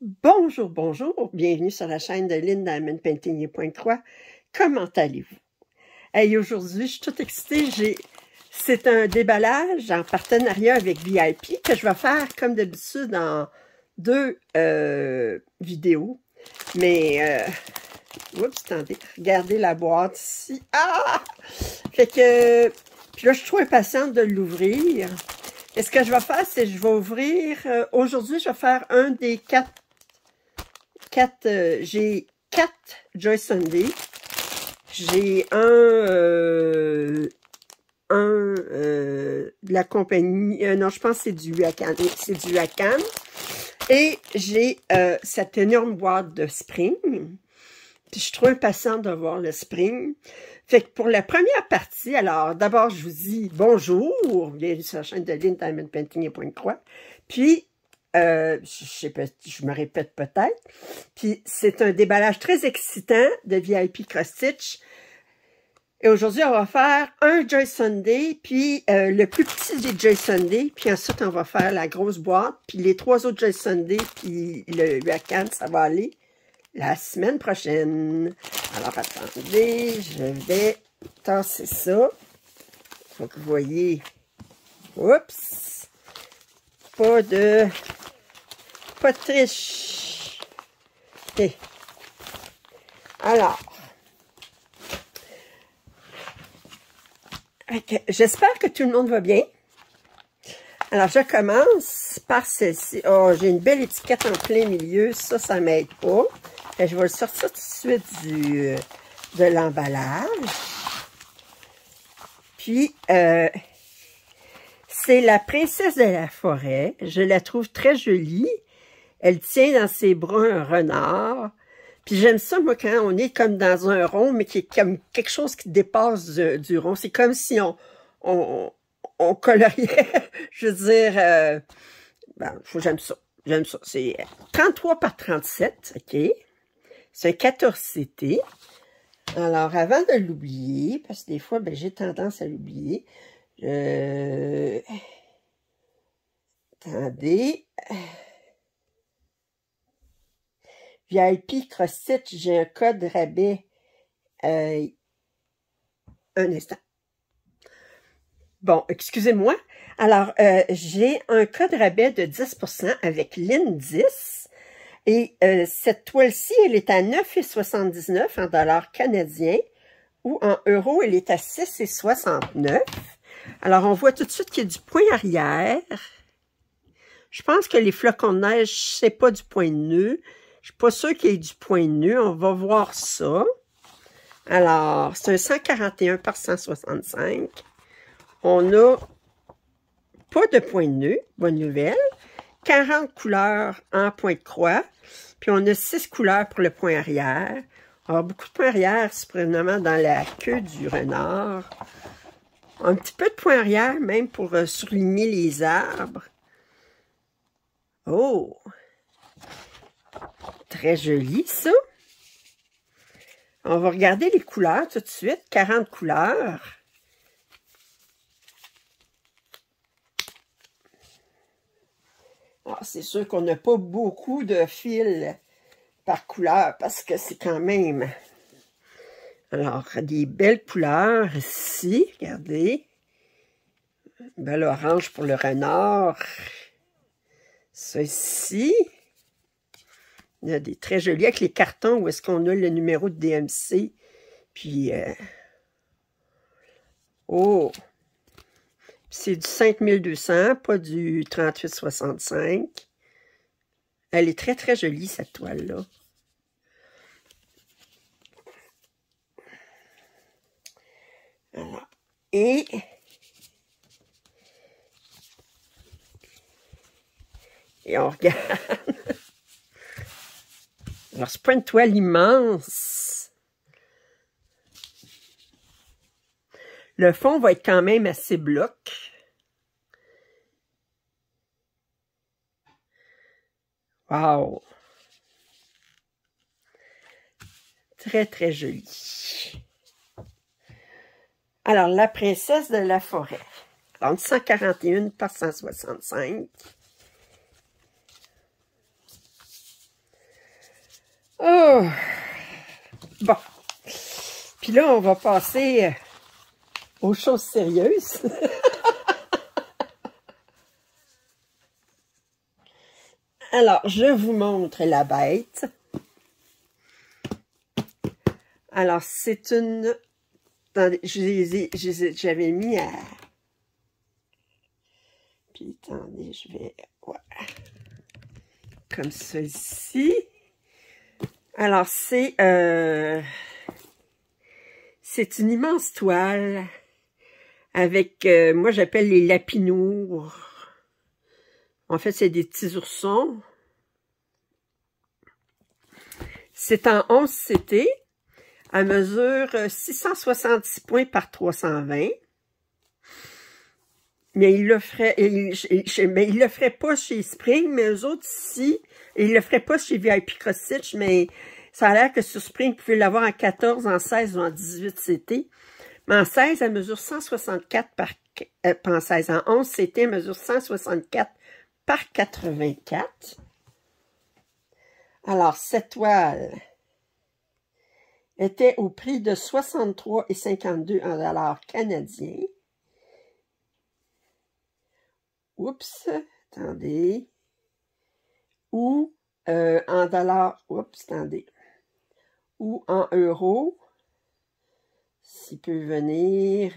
Bonjour, bonjour, bienvenue sur la chaîne de Lynn Diamond Painting et Pointe-Croix. Comment allez-vous? Hey, aujourd'hui, je suis toute excitée. C'est un déballage en partenariat avec VIP que je vais faire comme d'habitude en deux vidéos. Mais, oups, attendez, regardez la boîte ici. Ah! Fait que, puis là, je suis trop impatiente de l'ouvrir. Et ce que je vais faire, c'est que je vais ouvrir, aujourd'hui, je vais faire un des j'ai 4 Joy Sunday. J'ai de la compagnie, non, je pense que c'est du Wacom. C'est du Wacom. Et j'ai cette énorme boîte de Spring. Puis je suis trop impatiente de voir le Spring. Fait que pour la première partie, alors d'abord, je vous dis bonjour, bienvenue sur la chaîne de Lynn Diamond Painting et Pointe-Croix. Puis, je me répète peut-être. Puis, c'est un déballage très excitant de VIP Cross Stitch. Et aujourd'hui, on va faire un Joy Sunday, puis le plus petit des Joy Sunday. Puis ensuite, on va faire la grosse boîte. Puis les 3 autres Joy Sunday, puis le Wacom, ça va aller la semaine prochaine. Alors, attendez, je vais tasser ça. Faut que vous voyez. Oups! Pas de triche. Okay. Alors, j'espère que tout le monde va bien. Alors, je commence par celle-ci. Oh, j'ai une belle étiquette en plein milieu. Ça m'aide pas. Et je vais le sortir tout de suite de l'emballage. Puis, c'est la princesse de la forêt. Je la trouve très jolie. Elle tient dans ses bras un renard. Puis j'aime ça, moi, quand on est comme dans un rond, mais qui est comme quelque chose qui dépasse du rond. C'est comme si on coloriait, je veux dire, j'aime ça. J'aime ça. C'est 33 par 37, OK? C'est un 14 CT. Alors, avant de l'oublier, parce que des fois, j'ai tendance à l'oublier, attendez. VIP Cross Stitch, j'ai un code rabais. Un instant. Bon, excusez-moi. Alors, j'ai un code rabais de 10% avec Lynn10. Et cette toile-ci, elle est à 9,79 en dollars canadiens. Ou en euros, elle est à 6,69. Alors, on voit tout de suite qu'il y a du point arrière. Je pense que les flocons de neige, c'est pas du point de nœud. Je suis pas sûre qu'il y ait du point de nœud. On va voir ça. Alors, c'est un 141 par 165. On n'a pas de point de nœud. Bonne nouvelle. 40 couleurs en point de croix. Puis, on a 6 couleurs pour le point arrière. Alors, beaucoup de points arrière, c'est probablement dans la queue du renard. Un petit peu de points arrière, même pour souligner les arbres. Oh! Très joli, ça. On va regarder les couleurs tout de suite. 40 couleurs. C'est sûr qu'on n'a pas beaucoup de fils par couleur parce que c'est quand même... Alors, des belles couleurs ici. Regardez. Bel orange pour le renard. Ça ici. Il y a des très jolis avec les cartons où est-ce qu'on a le numéro de DMC. Puis, oh! C'est du 5200, pas du 3865. Elle est très, très jolie, cette toile-là. Alors, et on regarde. Alors, c'est pas une toile immense. Le fond va être quand même assez bloc. Wow! Très, très joli. Alors, la princesse de la forêt. Alors, 141 par 165. Oh! Bon. Puis là, on va passer aux choses sérieuses. Alors, je vous montre la bête. Alors, c'est une... Attendez, j'avais mis à... Puis, attendez, je vais... Ouais. Comme ça ici. Alors, c'est une immense toile avec, moi j'appelle les lapinours. En fait, c'est des petits oursons. C'est en 11 CT. Elle mesure 666 points par 320. Mais il le ferait, mais il le ferait pas chez Spring, mais eux autres ici, ils le feraient pas chez VIP Cross Stitch, mais ça a l'air que sur Spring, vous pouvez l'avoir en 14, en 16 ou en 18 CT. Mais en 16, elle mesure 164 par, pas en 16, en 11 CT, elle mesure 164 par 84. Alors, cette toile était au prix de 63,52 en dollars canadiens. Oups, attendez. Ou en dollars, oups, attendez. Ou en euros, s'il peut venir.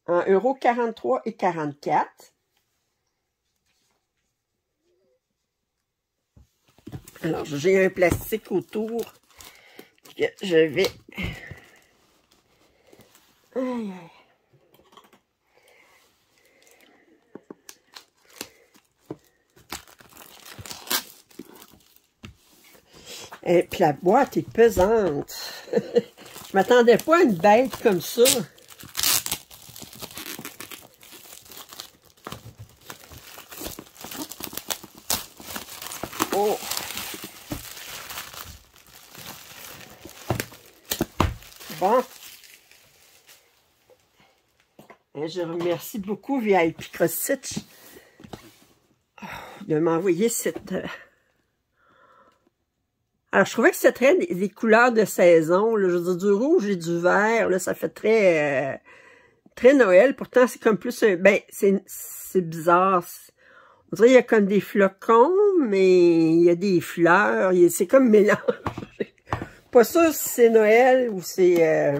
En euros, 43 et 44. Alors, j'ai un plastique autour que je vais... Aïe, aïe. Et puis la boîte est pesante. Je m'attendais pas à une bête comme ça. Oh! Bon. Et je remercie beaucoup VIP Cross Stitch de m'envoyer cette... Alors, je trouvais que c'était des couleurs de saison. Là, je veux dire, du rouge et du vert, là, ça fait très Noël. Pourtant, c'est comme plus... ben, c'est bizarre. On dirait qu'il y a comme des flocons, mais il y a des fleurs. C'est comme mélangé. Pas sûr si c'est Noël ou c'est...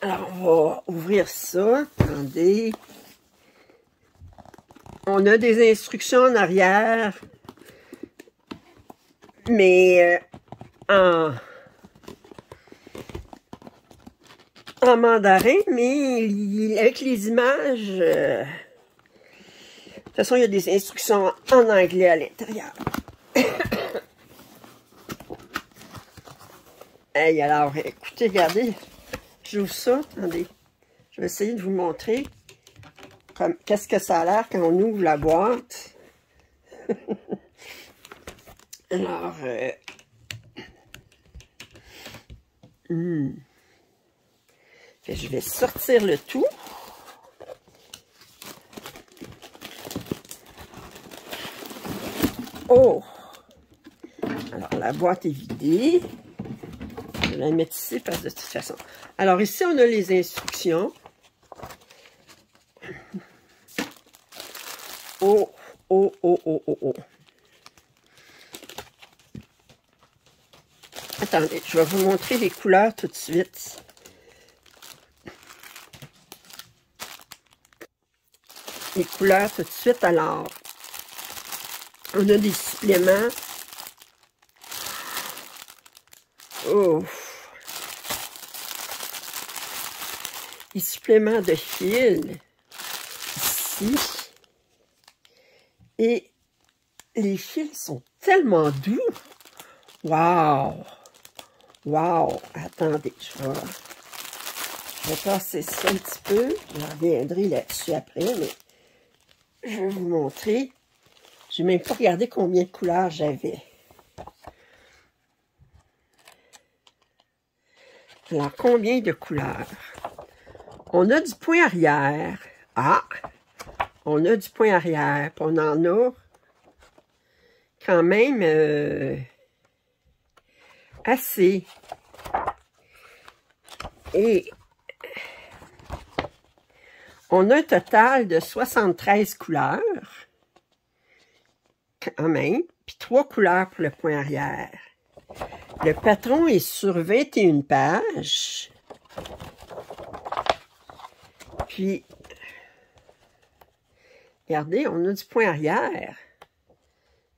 Alors, on va ouvrir ça. Attendez. On a des instructions en arrière. Mais en mandarin, mais avec les images, de toute façon, il y a des instructions en anglais à l'intérieur. Hey, alors, écoutez, regardez, j'ouvre ça, attendez, je vais essayer de vous montrer qu'est-ce que ça a l'air quand on ouvre la boîte. Alors, je vais sortir le tout. Oh! Alors, la boîte est vidée. Je vais la mettre ici parce que de toute façon. Alors, ici, on a les instructions. Oh, oh, oh, oh, oh, oh. Attendez, je vais vous montrer les couleurs tout de suite. Les couleurs tout de suite. Alors, on a des suppléments. Oh! Les suppléments de fil. Ici. Et les fils sont tellement doux. Wow! Wow! Attendez, je vais passer ça un petit peu. Je reviendrai là-dessus après, mais je vais vous montrer. Je n'ai même pas regardé combien de couleurs j'avais. Alors, combien de couleurs? On a du point arrière. Ah! On a du point arrière. Puis on en a quand même assez. Et on a un total de 73 couleurs, quand même, puis 3 couleurs pour le point arrière. Le patron est sur 21 pages. Puis, regardez, on a du point arrière.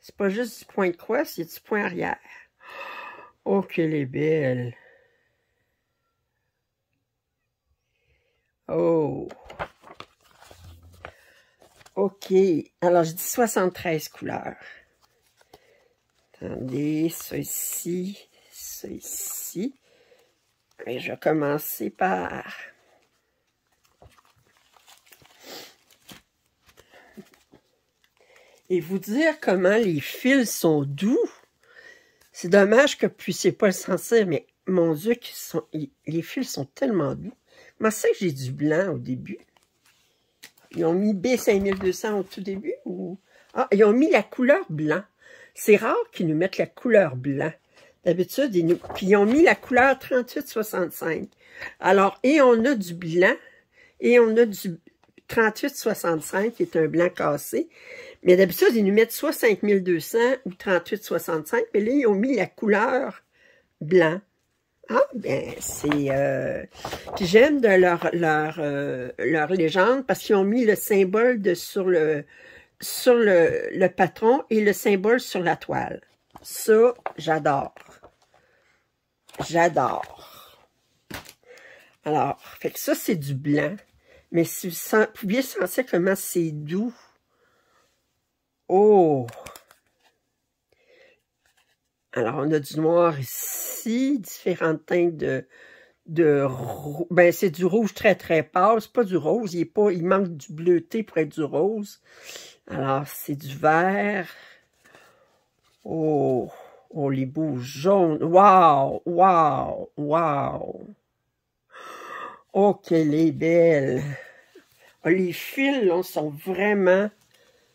C'est pas juste du point de croix, c'est du point arrière. Oh, qu'elle est belle! Oh! OK. Alors, je dis 73 couleurs. Attendez, ça ici, ça ici. Et je vais commencer par... Et vous dire comment les fils sont doux. C'est dommage que vous ne puissiez pas le sentir, mais mon Dieu, les fils sont tellement doux. Moi, c'est que j'ai du blanc au début. Ils ont mis B5200 au tout début? Ou... Ah, ils ont mis la couleur blanc. C'est rare qu'ils nous mettent la couleur blanc. D'habitude, puis ils ont mis la couleur 3865. Alors, et on a du blanc, et on a du 3865, qui est un blanc cassé. Mais d'habitude, ils nous mettent soit 5200 ou 3865, mais là, ils ont mis la couleur blanc. Ah, ben, c'est... Puis j'aime de leur légende, parce qu'ils ont mis le symbole sur le patron et le symbole sur la toile. Ça, j'adore. J'adore. Alors, fait que ça, c'est du blanc. Mais si vous pouviez sentir comment c'est doux. Oh! Alors, on a du noir ici, différentes teintes de ben, c'est du rouge très, très pâle. C'est pas du rose. Il manque du bleuté pour être du rose. Alors, c'est du vert. Oh! Oh, les beaux jaunes. Wow! Wow! Wow! Oh, qu'elle est belle! Oh, les fils, là, sont vraiment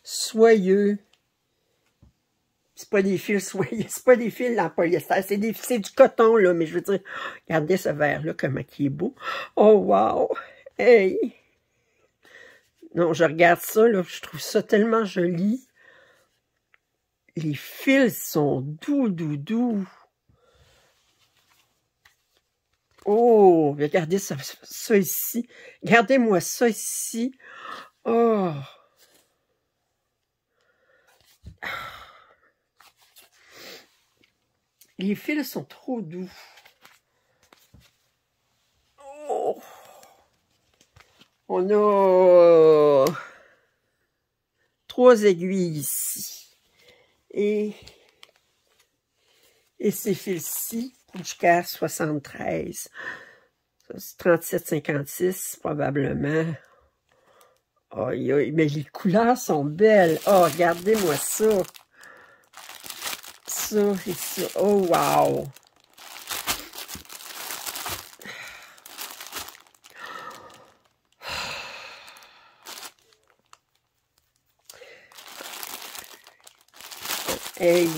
soyeux. C'est pas des fils soyeux, c'est pas des fils en polyester, c'est du coton, là, mais je veux dire, regardez ce vert-là, comment il est beau. Oh, wow! Hey! Non, je regarde ça, là, je trouve ça tellement joli. Les fils sont doux, doux, doux. Oh, regardez ça ici. Regardez-moi ça ici. Oh! Les fils sont trop doux. Oh. On a 3 aiguilles ici. Et ces fils-ci, jusqu'à 73. C'est 37,56 probablement. Oh, mais les couleurs sont belles. Oh, regardez-moi ça. Ça et ça. Oh, wow! Hey!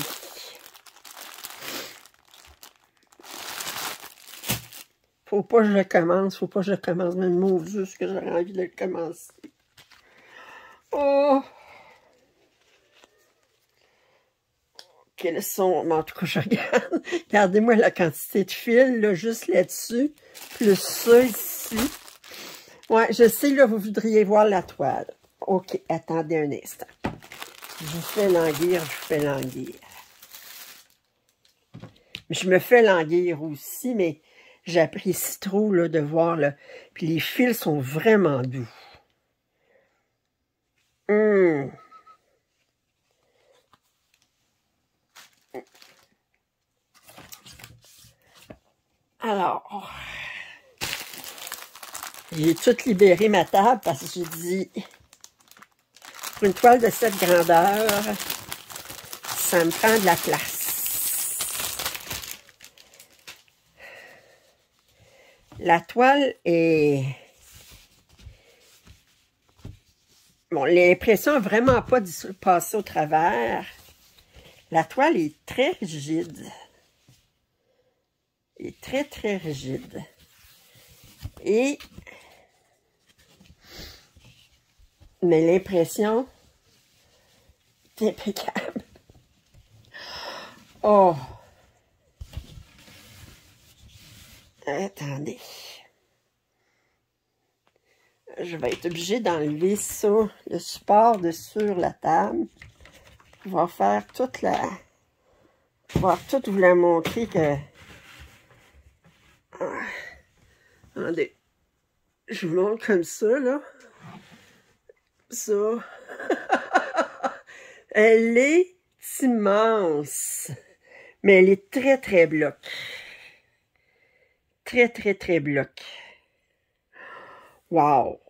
Faut pas que je le commence, faut pas que je le commence. Mais mon Dieu, ce que j'aurais envie de le commencer. Oh! Quels sont... En tout cas, je regarde. Regardez-moi la quantité de fils, là, juste là-dessus. Plus ça ici. Ouais, je sais, là, vous voudriez voir la toile. OK, attendez un instant. Je vous fais languir, je vous fais languir. Je me fais languir aussi, mais j'apprécie trop, là, de voir, là. Puis les fils sont vraiment doux. Alors, j'ai tout libéré ma table parce que j'ai dit, pour une toile de cette grandeur, ça me prend de la place. La toile est... Bon, l'impression n'a vraiment pas passé au travers. La toile est très rigide. Elle est très, très rigide. Mais l'impression est impeccable. Oh! Attendez. Je vais être obligée d'enlever ça, le support de sur la table. Je vais faire toute la... Je vais tout vous la montrer que... Attendez. Je vous montre comme ça, là. Ça. Elle est immense. Mais elle est très, très bloc. Très, très, très bloc. Wow!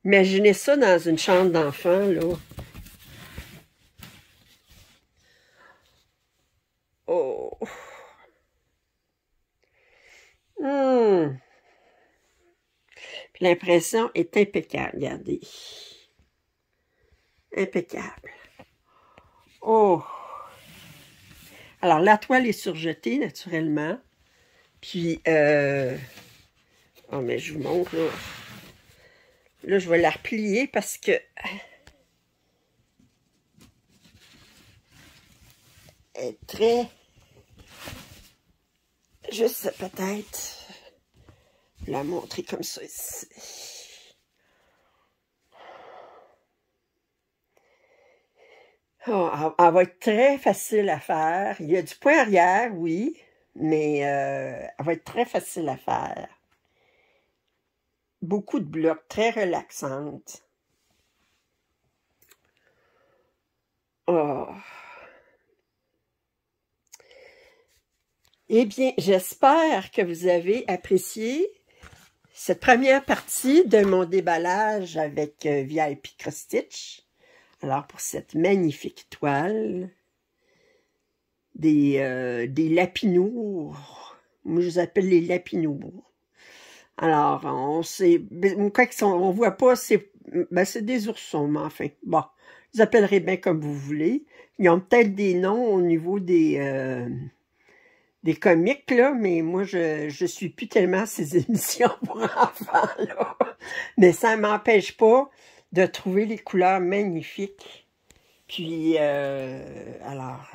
Imaginez ça dans une chambre d'enfant, là. Oh! Puis l'impression est impeccable, regardez. Impeccable. Oh! Alors, la toile est surjetée, naturellement. Puis, oh, mais je vous montre, là. Là, je vais la replier parce que... Elle est très... Juste peut-être la montrer comme ça ici. Oh, elle va être très facile à faire. Il y a du point arrière, oui, mais elle va être très facile à faire. Beaucoup de blocs, très relaxante. Oh. Eh bien, j'espère que vous avez apprécié cette première partie de mon déballage avec VIP Cross Stitch. Alors, pour cette magnifique toile, des lapinours. Moi, je les appelle les lapinours. Alors, on voit pas, c'est des oursons, mais enfin, bon, vous appellerez bien comme vous voulez. Ils ont peut-être des noms au niveau des comiques, là, mais moi, je suis plus tellement ces émissions pour enfants, là. Mais ça ne m'empêche pas de trouver les couleurs magnifiques. Puis, alors,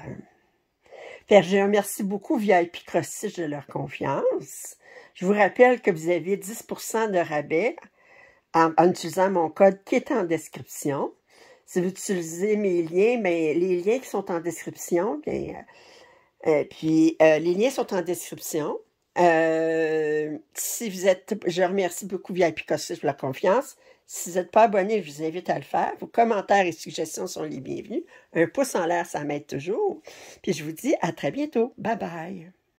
je remercie beaucoup VIP Cross Stitch de leur confiance. Je vous rappelle que vous avez 10% de rabais en utilisant mon code qui est en description. Si vous utilisez mes liens, mais les liens qui sont en description, bien, les liens sont en description. Si vous êtes, je remercie beaucoup VIP Cross Stitch pour la confiance. Si vous n'êtes pas abonné, je vous invite à le faire. Vos commentaires et suggestions sont les bienvenus. Un pouce en l'air, ça m'aide toujours. Puis je vous dis à très bientôt. Bye bye.